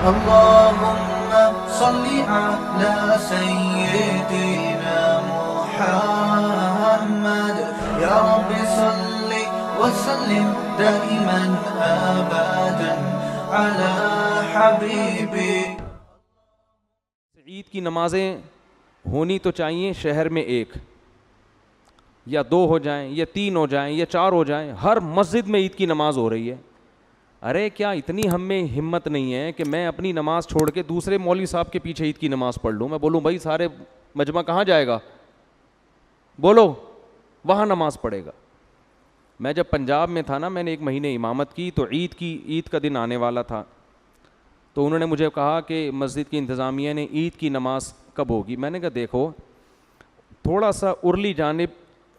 اللهم صل على سيدنا محمد يا رب صل وسلم دائما ابدا على حبيبي. عید کی نمازیں ہونی تو چاہیے شہر میں ایک یا دو ہو جائیں یا تین ہو جائیں یا چار ہو جائیں. ہر مسجد میں عید کی نماز ہو رہی ہے. ارے کیا اتنی ہم میں ہمت نہیں ہے کہ میں اپنی نماز چھوڑ کے دوسرے مولوی صاحب کے پیچھے عید کی نماز پڑھ لوں؟ میں بولوں بھائی سارے مجمع کہاں جائے گا؟ بولو وہاں نماز پڑھے گا. میں جب پنجاب میں تھا نا، میں نے 1 مہینے امامت کی، تو عید کا دن آنے والا تھا. تو انہوں نے مجھے کہا کہ مسجد کی انتظامیہ نے عید کی نماز کب ہوگی؟ میں نے کہا دیکھو تھوڑا سا ارلی جانب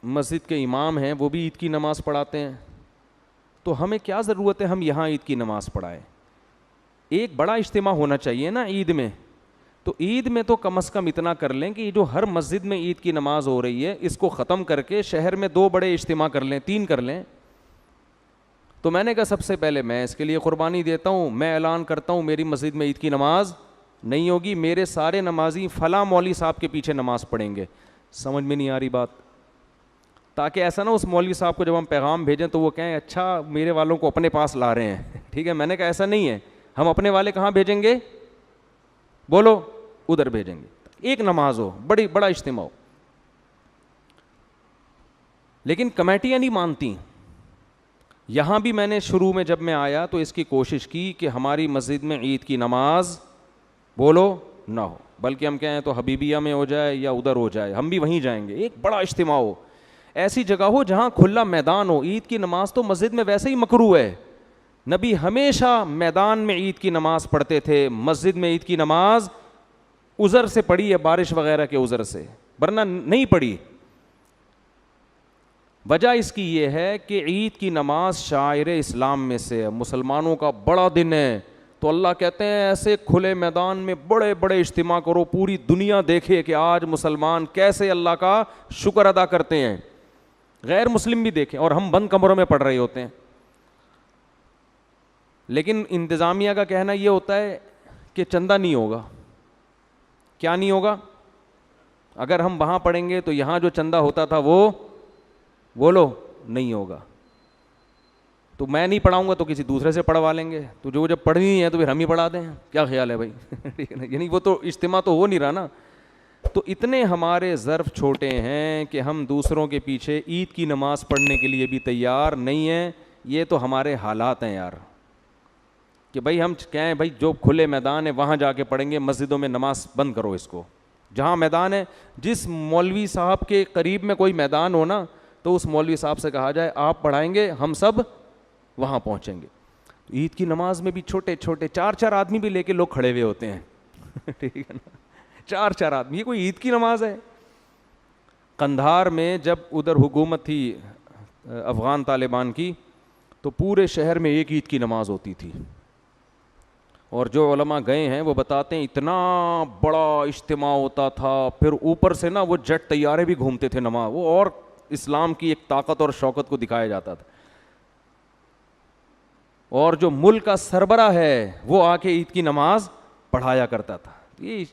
مسجد کے امام ہیں، وہ بھی عید کی نماز پڑھاتے ہیں، تو ہمیں کیا ضرورت ہے ہم یہاں عید کی نماز پڑھائیں؟ ایک بڑا اجتماع ہونا چاہیے نا عید میں. تو عید میں تو کم از کم اتنا کر لیں کہ جو ہر مسجد میں عید کی نماز ہو رہی ہے اس کو ختم کر کے شہر میں 2 بڑے اجتماع کر لیں، 3 کر لیں. تو میں نے کہا سب سے پہلے میں اس کے لیے قربانی دیتا ہوں، میں اعلان کرتا ہوں میری مسجد میں عید کی نماز نہیں ہوگی. میرے سارے نمازی فلاں مولوی صاحب کے پیچھے نماز پڑھیں گے. سمجھ میں نہیں آ رہی بات؟ تاکہ ایسا نہ اس مولوی صاحب کو جب ہم پیغام بھیجیں تو وہ کہیں اچھا میرے والوں کو اپنے پاس لا رہے ہیں. ٹھیک ہے، میں نے کہا ایسا نہیں ہے، ہم اپنے والے کہاں بھیجیں گے؟ بولو ادھر بھیجیں گے. ایک نماز ہو، بڑا اجتماع ہو. لیکن کمیٹیاں نہیں مانتی. یہاں بھی میں نے شروع میں جب میں آیا تو اس کی کوشش کی کہ ہماری مسجد میں عید کی نماز بولو نہ ہو، بلکہ ہم کہیں تو حبیبیہ میں ہو جائے یا ادھر ہو جائے، ہم بھی وہیں جائیں گے. ایک بڑا اجتماع ہو، ایسی جگہ ہو جہاں کھلا میدان ہو. عید کی نماز تو مسجد میں ویسے ہی مکروہ ہے. نبی ہمیشہ میدان میں عید کی نماز پڑھتے تھے. مسجد میں عید کی نماز عذر سے پڑھی ہے، بارش وغیرہ کے عذر سے، ورنہ نہیں پڑھی. وجہ اس کی یہ ہے کہ عید کی نماز شعائر اسلام میں سے ہے، مسلمانوں کا بڑا دن ہے. تو اللہ کہتے ہیں ایسے کھلے میدان میں بڑے بڑے اجتماع کرو، پوری دنیا دیکھے کہ آج مسلمان کیسے اللہ کا شکر ادا کرتے ہیں. غیر مسلم بھی دیکھیں، اور ہم بند کمروں میں پڑھ رہے ہوتے ہیں. لیکن انتظامیہ کا کہنا یہ ہوتا ہے کہ چندہ نہیں ہوگا. کیا نہیں ہوگا؟ اگر ہم وہاں پڑھیں گے تو یہاں جو چندہ ہوتا تھا وہ بولو نہیں ہوگا. تو میں نہیں پڑھاؤں گا تو کسی دوسرے سے پڑھوا لیں گے. تو جو جب پڑھنی ہے تو پھر ہم ہی پڑھا دیں. کیا خیال ہے بھائی؟ یعنی وہ تو اجتماع تو ہو نہیں رہا نا. تو اتنے ہمارے ظرف چھوٹے ہیں کہ ہم دوسروں کے پیچھے عید کی نماز پڑھنے کے لیے بھی تیار نہیں ہیں. یہ تو ہمارے حالات ہیں یار، کہ بھائی ہم کہیں بھائی جو کھلے میدان ہے وہاں جا کے پڑھیں گے. مسجدوں میں نماز بند کرو اس کو. جہاں میدان ہے، جس مولوی صاحب کے قریب میں کوئی میدان ہو نا تو اس مولوی صاحب سے کہا جائے آپ پڑھائیں گے، ہم سب وہاں پہنچیں گے. عید کی نماز میں بھی چھوٹے چھوٹے 4 آدمی بھی لے کے لوگ کھڑے ہوئے ہوتے ہیں. ٹھیک ہے نا، 4 آدمی. یہ کوئی عید کی نماز ہے؟ قندھار میں جب ادھر حکومت تھی افغان طالبان کی تو پورے شہر میں ایک عید کی نماز ہوتی تھی. اور جو علماء گئے ہیں وہ بتاتے ہیں اتنا بڑا اجتماع ہوتا تھا. پھر اوپر سے نا وہ جٹ طیارے بھی گھومتے تھے نماز، وہ اور اسلام کی ایک طاقت اور شوکت کو دکھایا جاتا تھا. اور جو ملک کا سربراہ ہے وہ آ کے عید کی نماز پڑھایا کرتا تھا. یہ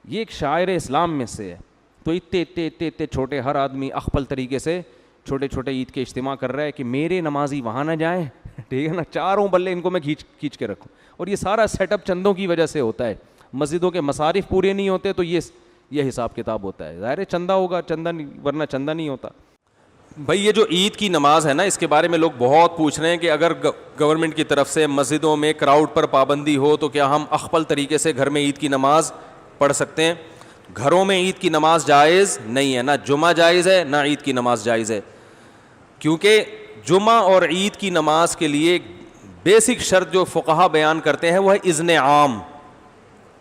ایک شاعر اسلام میں سے ہے. تو اتنے چھوٹے، ہر آدمی اخپل طریقے سے چھوٹے چھوٹے عید کے اجتماع کر رہا ہے کہ میرے نمازی وہاں نہ جائیں. ٹھیک ہے نا، چاروں بلے ان کو میں کھینچ کے رکھوں. اور یہ سارا سیٹ اپ چندوں کی وجہ سے ہوتا ہے. مسجدوں کے مصارف پورے نہیں ہوتے تو یہ حساب کتاب ہوتا ہے. ظاہر ہے چندہ ہوگا، چندہ نہیں، ورنہ چندہ نہیں ہوتا. بھائی یہ جو عید کی نماز ہے نا، اس کے بارے میں لوگ بہت پوچھ رہے ہیں کہ اگر گورنمنٹ کی طرف سے مسجدوں میں کراؤڈ پر پابندی ہو تو کیا ہم اخپل طریقے سے گھر میں عید کی نماز پڑھ سکتے ہیں؟ گھروں میں عید کی نماز جائز نہیں ہے. نہ جمعہ جائز ہے نہ عید کی نماز جائز ہے. کیونکہ جمعہ اور عید کی نماز کے لیے بیسک شرط جو فقہا بیان کرتے ہیں وہ ہے اذن عام،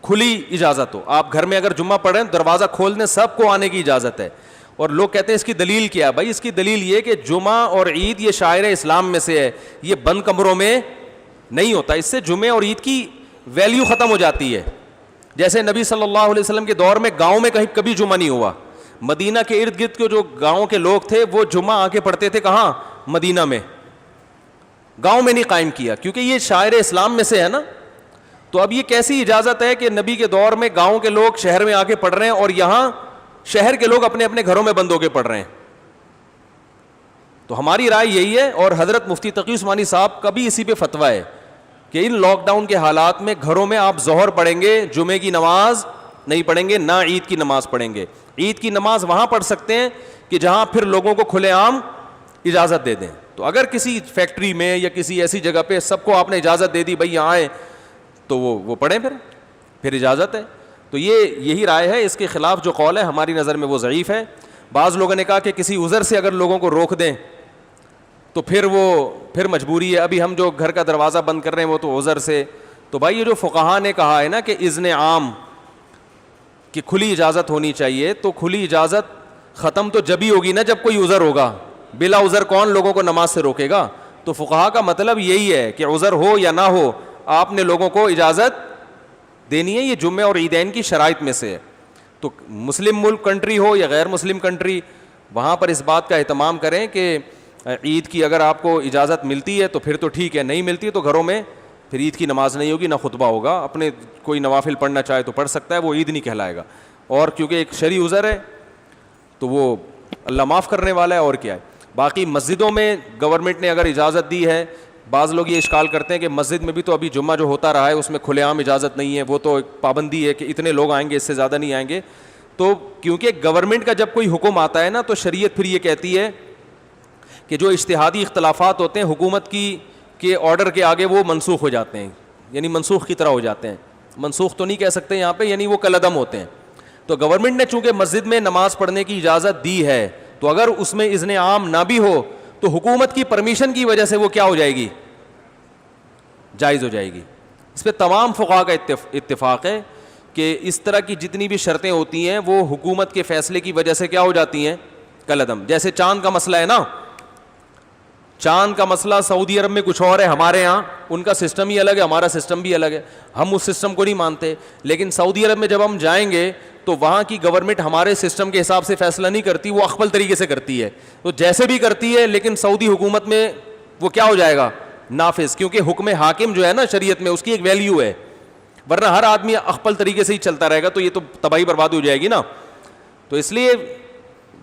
کھلی اجازت ہو. آپ گھر میں اگر جمعہ پڑھیں دروازہ کھول دیں، سب کو آنے کی اجازت ہے. اور لوگ کہتے ہیں اس کی دلیل کیا ہے؟ بھائی اس کی دلیل یہ کہ جمعہ اور عید یہ شاعر اسلام میں سے ہے، یہ بند کمروں میں نہیں ہوتا. اس سے جمعے اور عید کی ویلیو ختم ہو جاتی ہے. جیسے نبی صلی اللہ علیہ وسلم کے دور میں گاؤں میں کبھی جمعہ نہیں ہوا. مدینہ کے ارد گرد کے جو گاؤں کے لوگ تھے وہ جمعہ آ کے پڑھتے تھے کہاں؟ مدینہ میں. گاؤں میں نہیں قائم کیا کیونکہ یہ شاعر اسلام میں سے ہے نا. تو اب یہ کیسی اجازت ہے کہ نبی کے دور میں گاؤں کے لوگ شہر میں آ کے پڑھ رہے ہیں اور یہاں شہر کے لوگ اپنے اپنے گھروں میں بند ہو کے پڑھ رہے ہیں؟ تو ہماری رائے یہی ہے, اور حضرت مفتی تقی عثمانی صاحب کا بھی اسی پہ فتویٰ ہے کہ ان لاک ڈاؤن کے حالات میں گھروں میں آپ ظہر پڑھیں گے, جمعے کی نماز نہیں پڑھیں گے, نہ عید کی نماز پڑھیں گے. عید کی نماز وہاں پڑھ سکتے ہیں کہ جہاں پھر لوگوں کو کھلے عام اجازت دے دیں. تو اگر کسی فیکٹری میں یا کسی ایسی جگہ پہ سب کو آپ نے اجازت دے دی بھائی یہاں آئیں, تو وہ پڑھیں, پھر اجازت ہے. تو یہی رائے ہے. اس کے خلاف جو قول ہے ہماری نظر میں وہ ضعیف ہے. بعض لوگوں نے کہا کہ کسی عذر سے اگر لوگوں کو روک دیں تو پھر مجبوری ہے. ابھی ہم جو گھر کا دروازہ بند کر رہے ہیں وہ تو عذر سے. تو بھائی یہ جو فقہا نے کہا ہے نا کہ اذن عام کہ کھلی اجازت ہونی چاہیے, تو کھلی اجازت ختم تو جب ہی ہوگی نا جب کوئی عذر ہوگا. بلا عذر کون لوگوں کو نماز سے روکے گا؟ تو فقہا کا مطلب یہی ہے کہ عذر ہو یا نہ ہو آپ نے لوگوں کو اجازت دینی ہے. یہ جمعہ اور عیدین کی شرائط میں سے ہے. تو مسلم ملک کنٹری ہو یا غیر مسلم کنٹری, وہاں پر اس بات کا اہتمام کریں کہ عید کی اگر آپ کو اجازت ملتی ہے تو پھر تو ٹھیک ہے, نہیں ملتی تو گھروں میں پھر عید کی نماز نہیں ہوگی, نہ خطبہ ہوگا. اپنے کوئی نوافل پڑھنا چاہے تو پڑھ سکتا ہے, وہ عید نہیں کہلائے گا. اور کیونکہ ایک شرعی عذر ہے تو وہ اللہ معاف کرنے والا ہے, اور کیا ہے. باقی مسجدوں میں گورنمنٹ نے اگر اجازت دی ہے, بعض لوگ یہ اشکال کرتے ہیں کہ مسجد میں بھی تو ابھی جمعہ جو ہوتا رہا ہے اس میں کھلے عام اجازت نہیں ہے, وہ تو ایک پابندی ہے کہ اتنے لوگ آئیں گے, اس سے زیادہ نہیں آئیں گے. تو کیونکہ گورنمنٹ کا جب کوئی حکم آتا ہے نا تو شریعت پھر یہ کہتی ہے کہ جو اجتہادی اختلافات ہوتے ہیں حکومت کے آرڈر کے آگے وہ منسوخ ہو جاتے ہیں, یعنی منسوخ کی طرح ہو جاتے ہیں. منسوخ تو نہیں کہہ سکتے یہاں پہ, یعنی وہ کالعدم ہوتے ہیں. تو گورنمنٹ نے چونکہ مسجد میں نماز پڑھنے کی اجازت دی ہے, تو اگر اس میں اذن عام نہ بھی ہو تو حکومت کی پرمیشن کی وجہ سے وہ کیا ہو جائے گی, جائز ہو جائے گی. اس پہ تمام فقہا کا اتفاق ہے کہ اس طرح کی جتنی بھی شرطیں ہوتی ہیں وہ حکومت کے فیصلے کی وجہ سے کیا ہو جاتی ہیں, کالعدم. جیسے چاند کا مسئلہ ہے نا, چاند کا مسئلہ سعودی عرب میں کچھ اور ہے, ہمارے یہاں ان کا سسٹم ہی الگ ہے, ہمارا سسٹم بھی الگ ہے, ہم اس سسٹم کو نہیں مانتے. لیکن سعودی عرب میں جب ہم جائیں گے تو وہاں کی گورنمنٹ ہمارے سسٹم کے حساب سے فیصلہ نہیں کرتی, وہ اخبل طریقے سے کرتی ہے. تو جیسے بھی کرتی ہے لیکن سعودی حکومت میں وہ کیا ہو جائے گا, نافذ, کیونکہ حکم حاکم جو ہے نا شریعت میں اس کی ایک ویلیو ہے. ورنہ ہر آدمی اخبل طریقے سے ہی چلتا رہے گا تو یہ تو تباہی بربادی ہو جائے گی نا. تو اس لیے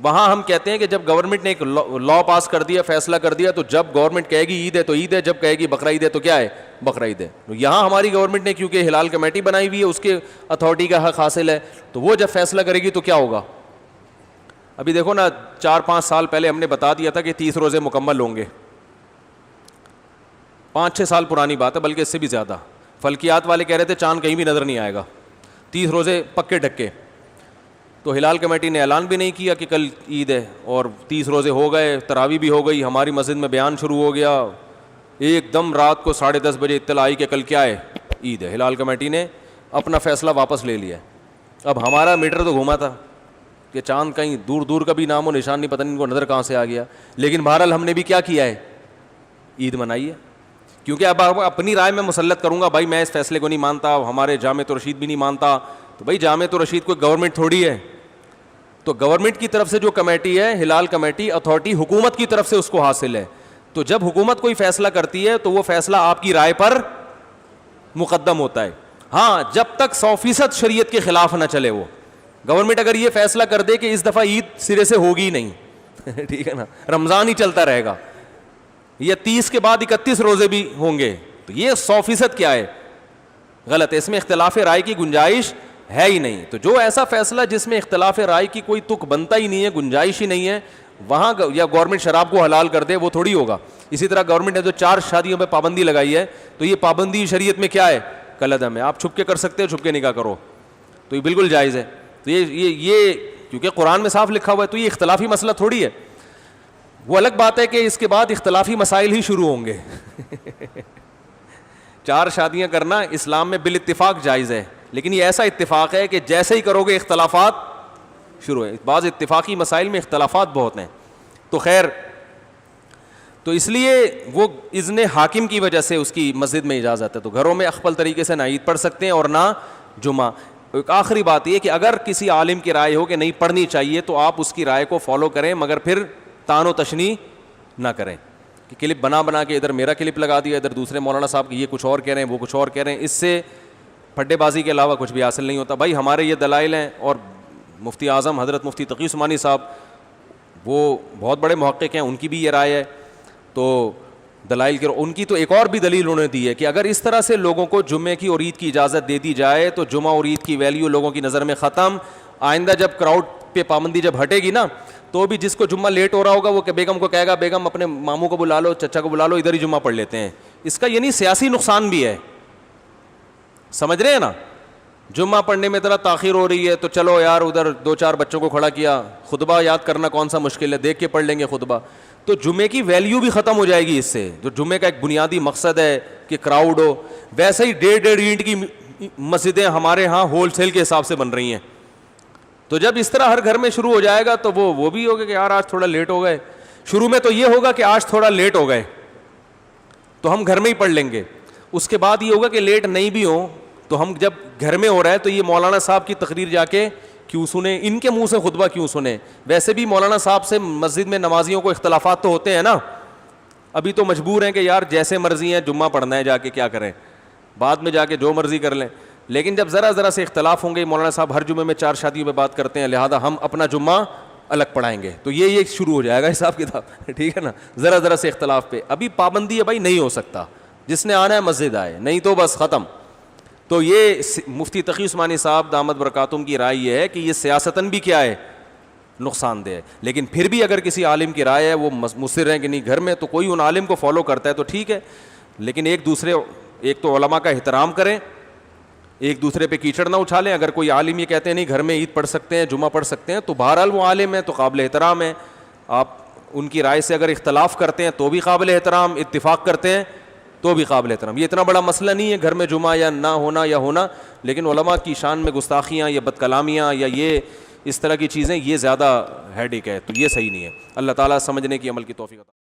وہاں ہم کہتے ہیں کہ جب گورنمنٹ نے ایک لا پاس کر دیا, فیصلہ کر دیا, تو جب گورنمنٹ کہے گی عید ہے تو عید ہے, جب کہے گی بقرہ عید ہے تو کیا ہے, بقرہ عید ہے. یہاں ہماری گورنمنٹ نے کیونکہ ہلال کمیٹی بنائی ہوئی ہے, اس کے اتھارٹی کا حق حاصل ہے, تو وہ جب فیصلہ کرے گی تو کیا ہوگا. ابھی دیکھو نا 4-5 سال پہلے ہم نے بتا دیا تھا کہ 30 روزے مکمل ہوں گے, 5-6 سال پرانی بات ہے, بلکہ اس سے بھی زیادہ. فلکیات والے کہہ رہے تھے چاند کہیں بھی نظر نہیں آئے گا, 30 روزے پکے ڈھکے. تو ہلال کمیٹی نے اعلان بھی نہیں کیا کہ کل عید ہے, اور 30 روزے ہو گئے, تراویح بھی ہو گئی, ہماری مسجد میں بیان شروع ہو گیا, ایک دم رات کو 10:30 بجے اطلاع آئی کہ کل کیا ہے, عید ہے. ہلال کمیٹی نے اپنا فیصلہ واپس لے لیا. اب ہمارا میٹر تو گھوما تھا کہ چاند کہیں دور دور کا بھی نام و نشان نہیں, پتہ نہیں ان کو نظر کہاں سے آ گیا. لیکن بہرحال ہم نے بھی کیا کیا ہے, عید منائی ہے. کیونکہ اب اپنی رائے میں مسلط کروں گا, بھائی میں اس فیصلے کو نہیں مانتا, ہمارے جامع رشید بھی نہیں مانتا, تو بھائی جامع رشید کوئی گورنمنٹ تھوڑی ہے. تو گورنمنٹ کی طرف سے جو کمیٹی ہے, ہلال کمیٹی اتھارٹی, حکومت کی طرف سے اس کو حاصل ہے. تو جب حکومت کوئی فیصلہ کرتی ہے تو وہ فیصلہ آپ کی رائے پر مقدم ہوتا ہے. ہاں جب تک 100% شریعت کے خلاف نہ چلے. وہ گورنمنٹ اگر یہ فیصلہ کر دے کہ اس دفعہ عید سرے سے ہوگی نہیں ٹھیک ہے نا, رمضان ہی چلتا رہے گا, یا 30 کے بعد 31 روزے بھی ہوں گے, تو یہ 100% کیا ہے, غلط ہے. اس میں اختلاف رائے کی گنجائش ہے ہی نہیں. تو جو ایسا فیصلہ جس میں اختلاف رائے کی کوئی تک بنتا ہی نہیں ہے, گنجائش ہی نہیں ہے, وہاں یا گورنمنٹ شراب کو حلال کر دے, وہ تھوڑی ہوگا. اسی طرح گورنمنٹ نے جو 4 شادیوں پہ پابندی لگائی ہے, تو یہ پابندی شریعت میں کیا ہے, کالعدم ہے. آپ چھپ کے کر سکتے ہو, چھپ کے نکاح کرو, تو یہ بالکل جائز ہے. تو یہ کیونکہ قرآن میں صاف لکھا ہوا ہے, تو یہ اختلافی مسئلہ تھوڑی ہے. وہ الگ بات ہے کہ اس کے بعد اختلافی مسائل ہی شروع ہوں گے 4 شادیاں کرنا اسلام میں بالاتفاق جائز ہے, لیکن یہ ایسا اتفاق ہے کہ جیسے ہی کرو گے اختلافات شروع ہیں. بعض اتفاقی مسائل میں اختلافات بہت ہیں. تو خیر, تو اس لیے وہ اذن حاکم کی وجہ سے اس کی مسجد میں اجازت ہے. تو گھروں میں اخبل طریقے سے نہ عید پڑھ سکتے ہیں اور نہ جمعہ. ایک آخری بات یہ کہ اگر کسی عالم کی رائے ہو کہ نہیں پڑھنی چاہیے, تو آپ اس کی رائے کو فالو کریں, مگر پھر تان و تشنیع نہ کریں کہ کلپ بنا کے ادھر میرا کلپ لگا دیا, ادھر دوسرے مولانا صاحب کی یہ کچھ اور کہہ رہے ہیں, وہ کچھ اور کہہ رہے ہیں. اس سے پھڈے بازی کے علاوہ کچھ بھی حاصل نہیں ہوتا. بھائی ہمارے یہ دلائل ہیں, اور مفتی اعظم حضرت مفتی تقی عثمانی صاحب وہ بہت بڑے محقق ہیں, ان کی بھی یہ رائے ہے. تو دلائل کے ان کی تو ایک اور بھی دلیل انہوں نے دی ہے کہ اگر اس طرح سے لوگوں کو جمعے کی اور عید کی اجازت دے دی جائے تو جمعہ اور عید کی ویلیو لوگوں کی نظر میں ختم. آئندہ جب کراؤڈ پہ پابندی جب ہٹے گی نا, تو بھی جس کو جمعہ لیٹ ہو رہا ہوگا وہ بیگم کو کہے گا بیگم اپنے ماموں کو بلا لو, چچا کو بلا لو, ادھر ہی جمعہ پڑھ لیتے ہیں. اس کا یعنی سیاسی نقصان بھی ہے, سمجھ رہے ہیں نا. جمعہ پڑھنے میں ذرا تاخیر ہو رہی ہے تو چلو یار ادھر 2-4 بچوں کو کھڑا کیا, خطبہ یاد کرنا کون سا مشکل ہے, دیکھ کے پڑھ لیں گے خطبہ. تو جمعے کی ویلیو بھی ختم ہو جائے گی اس سے, جو جمعے کا ایک بنیادی مقصد ہے کہ کراؤڈ ہو. ویسے ہی 1.5 اینٹ کی مسجدیں ہمارے ہاں ہول سیل کے حساب سے بن رہی ہیں. تو جب اس طرح ہر گھر میں شروع ہو جائے گا تو وہ بھی ہوگا کہ یار آج تھوڑا لیٹ ہو گئے. شروع میں تو یہ ہوگا کہ آج تھوڑا لیٹ ہو گئے تو ہم گھر میں ہی پڑھ لیں گے. اس کے بعد یہ ہوگا کہ لیٹ نہیں بھی ہوں تو ہم جب گھر میں ہو رہا ہے تو یہ مولانا صاحب کی تقریر جا کے کیوں سنیں, ان کے منہ سے خطبہ کیوں سنیں. ویسے بھی مولانا صاحب سے مسجد میں نمازیوں کو اختلافات تو ہوتے ہیں نا, ابھی تو مجبور ہیں کہ یار جیسے مرضی ہیں جمعہ پڑھنا ہے, جا کے کیا کریں, بعد میں جا کے جو مرضی کر لیں. لیکن جب ذرا سے اختلاف ہوں گے, مولانا صاحب ہر جمعے میں 4 شادیوں پہ بات کرتے ہیں, لہذا ہم اپنا جمعہ الگ پڑھائیں گے, تو یہ شروع ہو جائے گا حساب کتاب. ٹھیک ہے نا, ذرا سے اختلاف پہ. ابھی پابندی ہے بھائی, نہیں ہو سکتا, جس نے آنا ہے مسجد آئے, نہیں تو بس ختم. تو یہ مفتی تقی عثمانی صاحب دامت برکاتہم کی رائے یہ ہے کہ یہ سیاستاً بھی کیا ہے, نقصان دہ ہے. لیکن پھر بھی اگر کسی عالم کی رائے ہے, وہ مصر ہیں کہ نہیں گھر میں, تو کوئی ان عالم کو فالو کرتا ہے تو ٹھیک ہے. لیکن ایک تو علماء کا احترام کریں, ایک دوسرے پہ کیچڑ نہ اچھالیں. اگر کوئی عالم یہ کہتے ہیں نہیں گھر میں عید پڑھ سکتے ہیں, جمعہ پڑھ سکتے ہیں, تو بہرحال وہ عالم ہے تو قابل احترام ہے. آپ ان کی رائے سے اگر اختلاف کرتے ہیں تو بھی قابل احترام, اتفاق کرتے ہیں تو بھی قابل احترام. یہ اتنا بڑا مسئلہ نہیں ہے گھر میں جمعہ یا نہ ہونا یا ہونا. لیکن علماء کی شان میں گستاخیاں یا بد کلامیاں یا یہ اس طرح کی چیزیں, یہ زیادہ ہیڈیک ہے, تو یہ صحیح نہیں ہے. اللہ تعالیٰ سمجھنے کی عمل کی توفیق عطا